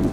Hi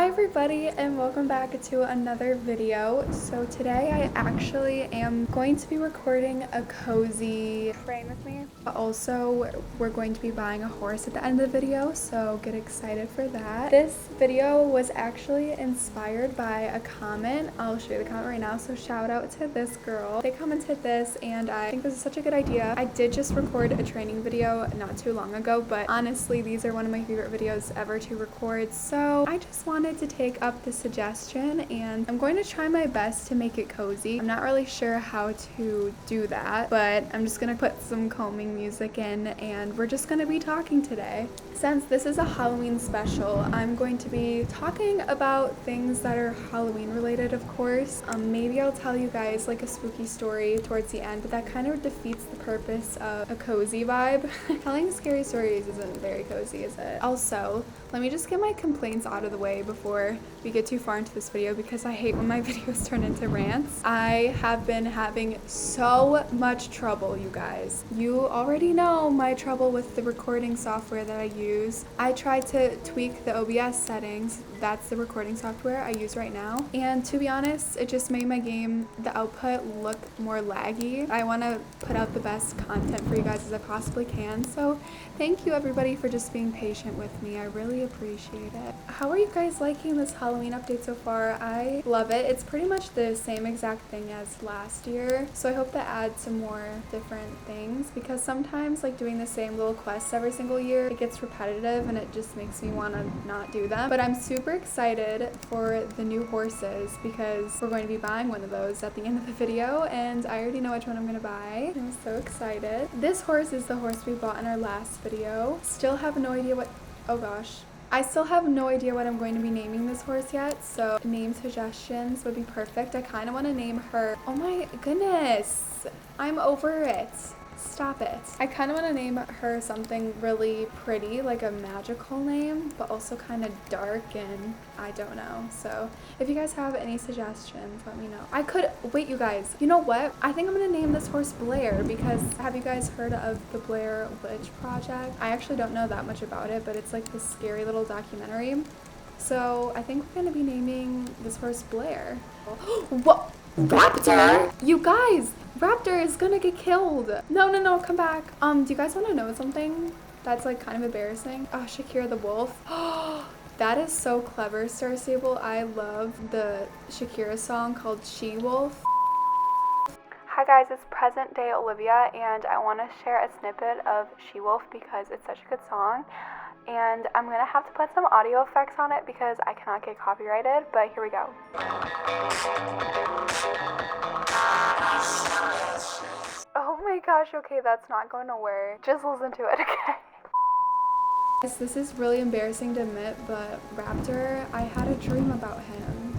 everybody and welcome back to another video. So today I actually am going to be recording a cozy rain with me. Also, we're going to be buying a horse at the end of the video, so get excited for that. This video was actually inspired by a comment. I'll show you the comment right now, so shout out to this girl. They commented this and I think this is such a good idea. I did just record a training video not too long ago, but honestly these are one of my favorite videos ever to record, so I just wanted to take up the suggestion and I'm going to try my best to make it cozy. I'm not really sure how to do that, but I'm just gonna put some calming music in and we're just gonna be talking today. Since this is a Halloween special, I'm going to be talking about things that are Halloween related, of course. Maybe I'll tell you guys like a spooky story towards the end, but that kind of defeats the purpose of a cozy vibe. Telling scary stories isn't very cozy, is it? Also, let me just get my complaints out of the way before we get too far into this video because I hate when my videos turn into rants. I have been having so much trouble, you guys. You already know my trouble with the recording software that I use. I tried to tweak the OBS settings. That's the recording software I use right now. And to be honest, it just made my game, the output, look more laggy. I want to put out the best content for you guys as I possibly can. So thank you everybody for just being patient with me. I really appreciate it. How are you guys liking this Halloween update so far? I love it. It's pretty much the same exact thing as last year. So I hope to add some more different things because sometimes like doing the same little quests every single year, it gets repetitive and it just makes me want to not do them. But I'm super excited for the new horses because we're going to be buying one of those at the end of the video and I already know which one I'm going to buy. I'm so excited. This horse is the horse we bought in our last video. Still have no idea what, oh gosh. I still have no idea what I'm going to be naming this horse yet, so name suggestions would be perfect. I kind of want to name her, oh my goodness, I'm over it. Stop it. I kind of want to name her something really pretty, like a magical name, but also kind of dark and I don't know. So if you guys have any suggestions, let me know. I could, wait you guys, you know what? I think I'm going to name this horse Blair because have you guys heard of the Blair Witch Project? I actually don't know that much about it, but it's like this scary little documentary. So I think we're going to be naming this horse Blair. What? Raptor? You guys, Raptor is gonna get killed. No, come back. Do you guys want to know something that's like kind of embarrassing? Oh, Shakira the wolf. That is so clever, Star Stable. I love the Shakira song called She Wolf. Hi guys, it's present day Olivia and I want to share a snippet of She Wolf because it's such a good song. And I'm gonna have to put some audio effects on it because I cannot get copyrighted, but here we go. Oh my gosh, okay, that's not going nowhere. Just listen to it, okay? This is really embarrassing to admit, but Raptor, I had a dream about him.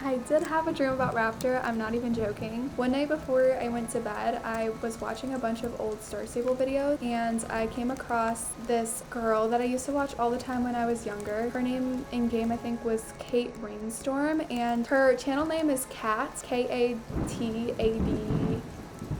I did have a dream about Raptor, I'm not even joking. One night before I went to bed, I was watching a bunch of old Star Stable videos and I came across this girl that I used to watch all the time when I was younger. Her name in game I think was Kate Rainstorm and her channel name is Kat, K-A-T-A-D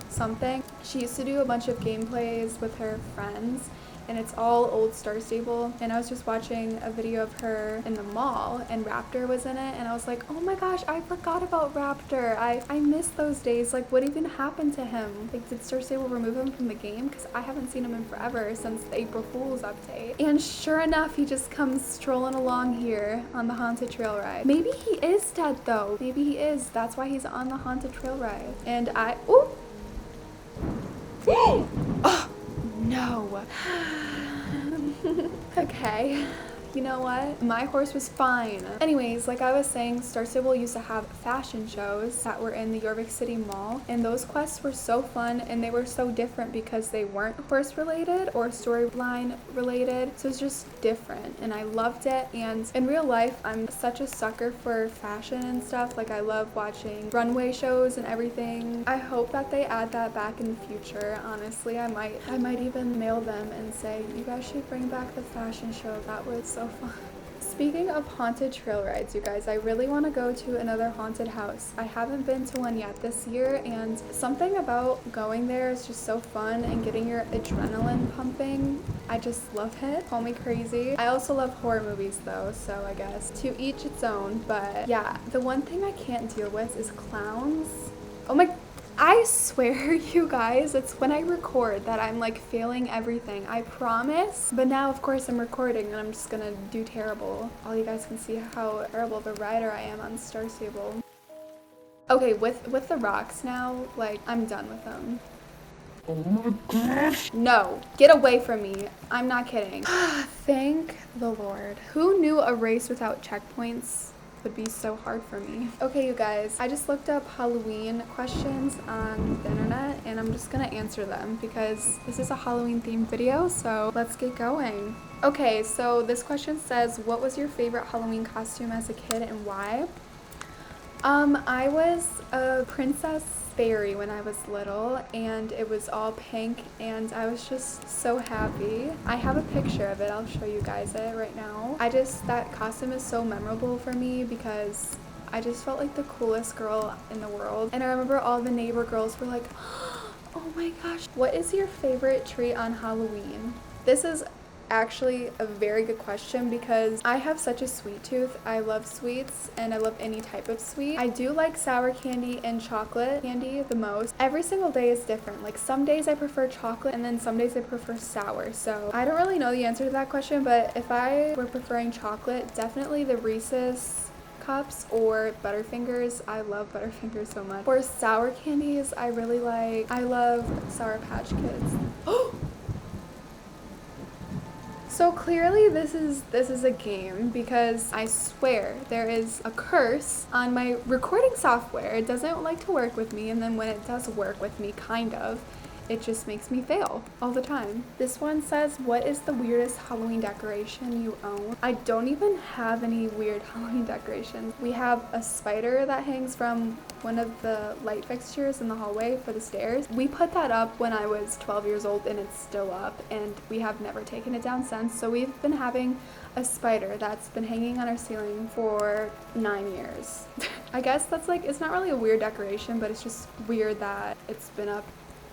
something. She used to do a bunch of gameplays with her friends and it's all old Star Stable, and I was just watching a video of her in the mall and Raptor was in it and I was like, oh my gosh, I forgot about Raptor. I miss those days. Like what even happened to him? Like did Star Stable remove him from the game? Because I haven't seen him in forever since the April Fool's update. And sure enough, he just comes strolling along here on the haunted trail ride. Maybe he is dead though. Maybe he is. That's why he's on the haunted trail ride. And ooh. Oh no. Okay. You know what? My horse was fine. Anyways, like I was saying, Star Stable used to have fashion shows that were in the York City Mall, and those quests were so fun and they were so different because they weren't horse related or storyline related, so it's just different and I loved it. And in real life, I'm such a sucker for fashion and stuff. Like I love watching runway shows and everything. I hope that they add that back in the future. Honestly, I might even mail them and say, you guys should bring back the fashion show. That was so fun. Speaking of haunted trail rides, you guys, I really want to go to another haunted house. I haven't been to one yet this year, and something about going there is just so fun and getting your adrenaline pumping. I just love it. Call me crazy. I also love horror movies though, so I guess to each its own. But yeah, the one thing I can't deal with is clowns. Oh my, I swear, you guys, it's when I record that I'm like failing everything. I promise. But now, of course, I'm recording and I'm just gonna do terrible. All you guys can see how terrible of a rider I am on Star Stable. Okay, with the rocks now, like, I'm done with them. Oh my gosh. No, get away from me. I'm not kidding. Thank the Lord. Who knew a race without checkpoints would be so hard for me? Okay, you guys, I just looked up Halloween questions on the internet and I'm just gonna answer them because this is a Halloween themed video, so let's get going. Okay, so this question says, what was your favorite Halloween costume as a kid and why? I was a princess fairy when I was little and it was all pink and I was just so happy. I have a picture of it. I'll show you guys it right now. That costume is so memorable for me because I just felt like the coolest girl in the world. And I remember all the neighbor girls were like, oh my gosh. What is your favorite treat on Halloween? This is actually a very good question because I have such a sweet tooth. I love sweets and I love any type of sweet. I do like sour candy and chocolate candy the most. Every single day is different. Like some days I prefer chocolate and then some days I prefer sour. So I don't really know the answer to that question, but if I were preferring chocolate, definitely the Reese's Cups or Butterfingers. I love Butterfingers so much. For sour candies, I love Sour Patch Kids. So clearly this is a game because I swear there is a curse on my recording software. It doesn't like to work with me, and then when it does work with me, kind of, it just makes me fail all the time. This one says, what is the weirdest Halloween decoration you own? I don't even have any weird Halloween decorations. We have a spider that hangs from one of the light fixtures in the hallway for the stairs. We put that up when I was 12 years old and it's still up and we have never taken it down since. So we've been having a spider that's been hanging on our ceiling for 9 years. I guess that's like, it's not really a weird decoration, but it's just weird that it's been up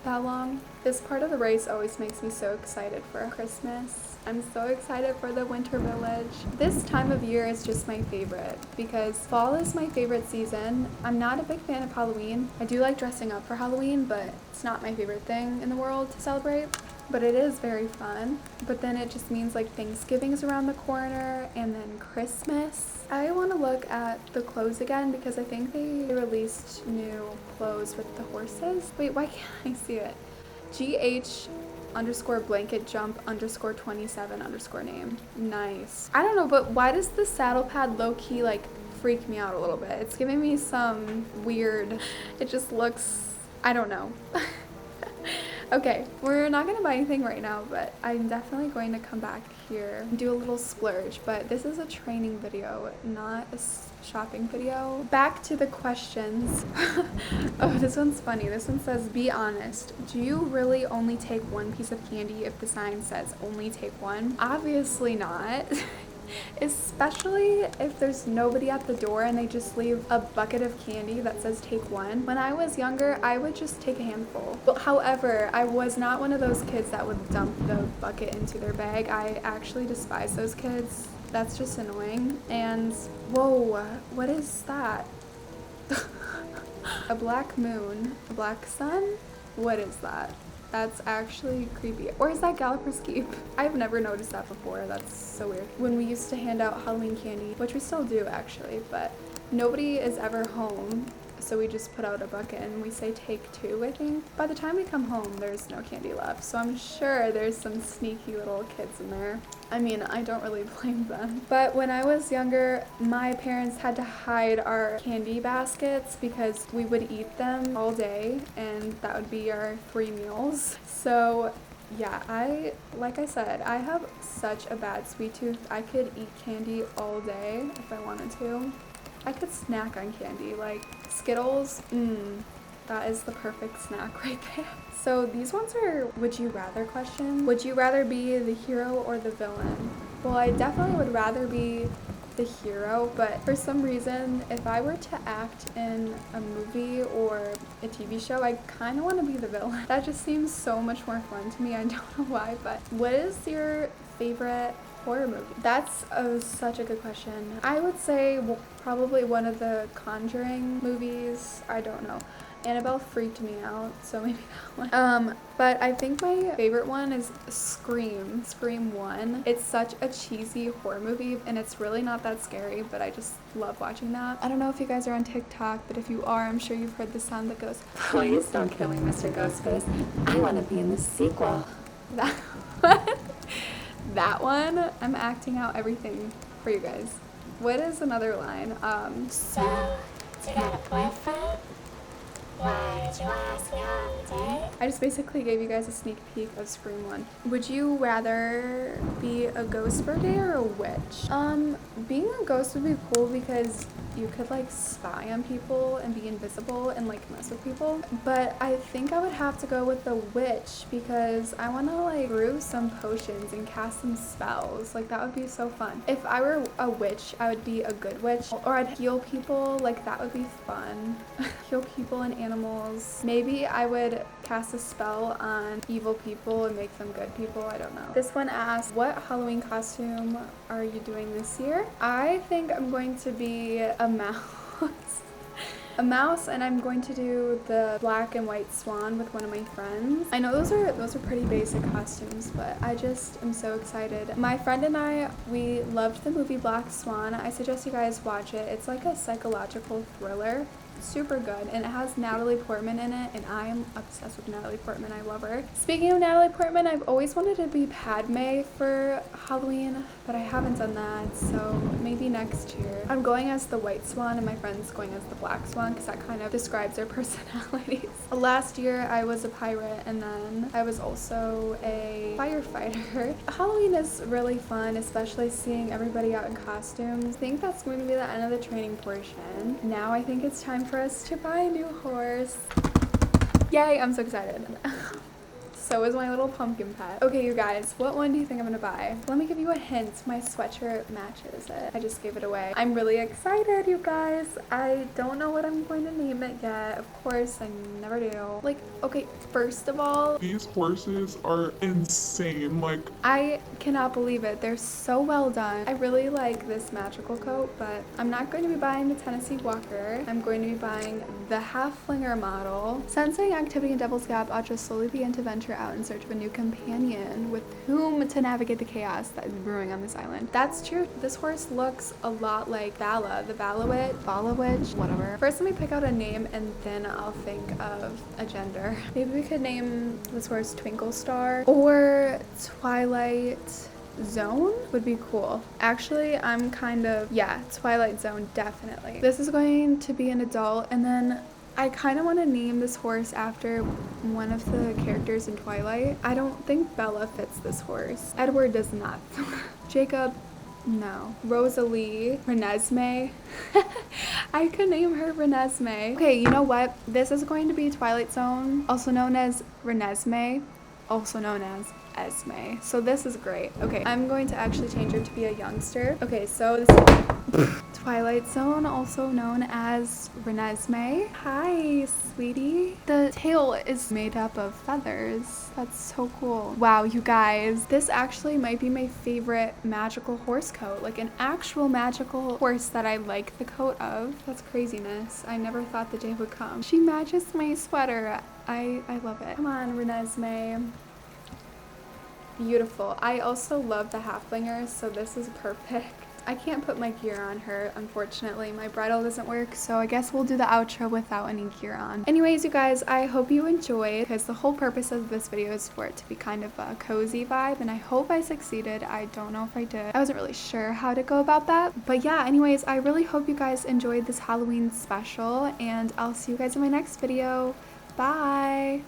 that long. This part of the race always makes me so excited for Christmas. I'm so excited for the winter village. This time of year is just my favorite because fall is my favorite season. I'm not a big fan of Halloween. I do like dressing up for Halloween, but it's not my favorite thing in the world to celebrate. But it is very fun. But then it just means like Thanksgiving is around the corner and then Christmas. I want to look at the clothes again because I think they released new clothes with the horses. Wait, why can't I see it? GH_blanket_jump_27_name. Nice. I don't know, but why does the saddle pad low-key like freak me out a little bit? It's giving me some weird, it just looks, I don't know. Okay, we're not gonna buy anything right now, but I'm definitely going to come back here and do a little splurge, but this is a training video, not a shopping video. Back to the questions. Oh, this one's funny. This one says, be honest. Do you really only take one piece of candy if the sign says only take one? Obviously not. Especially if there's nobody at the door and they just leave a bucket of candy that says take one. When I was younger, I would just take a handful. But however, I was not one of those kids that would dump the bucket into their bag. I actually despise those kids. That's just annoying. And whoa, what is that? A black moon, a black sun? What is that? That's actually creepy. Or is that Galloper's Keep? I've never noticed that before. That's so weird. When we used to hand out Halloween candy, which we still do actually, but nobody is ever home. So we just put out a bucket and we say take two, I think. By the time we come home, there's no candy left. So I'm sure there's some sneaky little kids in there. I mean, I don't really blame them. But when I was younger, my parents had to hide our candy baskets because we would eat them all day and that would be our 3 meals. So yeah, like I said, I have such a bad sweet tooth. I could eat candy all day if I wanted to. I could snack on candy, like Skittles. That is the perfect snack right there. So these ones are would you rather questions. Would you rather be the hero or the villain? Well, I definitely would rather be the hero, but for some reason, if I were to act in a movie or a TV show, I kind of want to be the villain. That just seems so much more fun to me. I don't know why, but what is your favorite horror movie? That's such a good question. I would say probably one of the Conjuring movies. I don't know. Annabelle freaked me out, so maybe that one. But I think my favorite one is Scream 1. It's such a cheesy horror movie, and it's really not that scary, but I just love watching that. I don't know if you guys are on TikTok, but if you are, I'm sure you've heard the sound that goes, "Please don't kill me, Mr. Ghostface. I want to be in the sequel." That one. That one, I'm acting out everything for you guys. What is another line? So, you got a boyfriend? Why did you ask me out on a date? I just basically gave you guys a sneak peek of Scream 1. Would you rather be a ghost for a day or a witch? Being a ghost would be cool because you could like spy on people and be invisible and like mess with people. But I think I would have to go with the witch because I want to like brew some potions and cast some spells. Like that would be so fun. If I were a witch, I would be a good witch, or I'd heal people. Like that would be fun. Heal people and animals. Maybe I would cast a spell on evil people and make them good people. I don't know. This one asks, what Halloween costume are you doing this year? I think I'm going to be a mouse. A mouse, and I'm going to do the black and white swan with one of my friends. I know those are pretty basic costumes, but I just am so excited. My friend and I, we loved the movie Black Swan. I suggest you guys watch it. It's like a psychological thriller. Super good, and it has Natalie Portman in it, and I'm obsessed with Natalie Portman. I love her. Speaking of Natalie Portman, I've always wanted to be Padme for Halloween, but I haven't done that, so maybe next year. I'm going as the white swan and my friend's going as the black swan because that kind of describes their personalities. Last year I was a pirate, and then I was also a firefighter. Halloween is really fun, especially seeing everybody out in costumes. I think that's going to be the end of the training portion. Now I think it's time for us to buy a new horse. Yay, I'm so excited. So is my little pumpkin pet. Okay, you guys, what one do you think I'm gonna buy? Let me give you a hint. My sweatshirt matches it. I just gave it away. I'm really excited, you guys. I don't know what I'm going to name it yet. Of course, I never do. Like, okay, first of all, these horses are insane. Like, I cannot believe it. They're so well done. I really like this magical coat, but I'm not going to be buying the Tennessee Walker. I'm going to be buying the Halflinger model. Sensing activity in Devil's Gap, I'll just slowly begin to venture out in search of a new companion with whom to navigate the chaos that is brewing on this island. That's true. This horse looks a lot like Bala, the Bala Witch, whatever. First, let me pick out a name and then I'll think of a gender. Maybe we could name this horse Twinkle Star or Twilight Zone would be cool. Actually, I'm kind of, yeah, Twilight Zone, definitely. This is going to be an adult, and then I kind of want to name this horse after one of the characters in Twilight. I don't think Bella fits this horse. Edward does not. Jacob, no. Rosalie, Renesmee. I could name her Renesmee. Okay, you know what? This is going to be Twilight Zone, also known as Renesmee, also known as Esme. So this is great. Okay, I'm going to actually change her to be a youngster. Okay, so this Twilight Zone, also known as Renesmee. Hi, sweetie. The tail is made up of feathers. That's so cool. Wow, you guys, this actually might be my favorite magical horse coat. Like an actual magical horse that I like the coat of. That's craziness. I never thought the day would come. She matches my sweater. I love it. Come on, Renesmee. Beautiful. I also love the halflingers, so this is perfect. I can't put my gear on her, unfortunately. My bridle doesn't work, so I guess we'll do the outro without any gear on. Anyways, you guys, I hope you enjoyed, because the whole purpose of this video is for it to be kind of a cozy vibe, and I hope I succeeded. I don't know if I did. I wasn't really sure how to go about that. But yeah, anyways, I really hope you guys enjoyed this Halloween special, and I'll see you guys in my next video. Bye!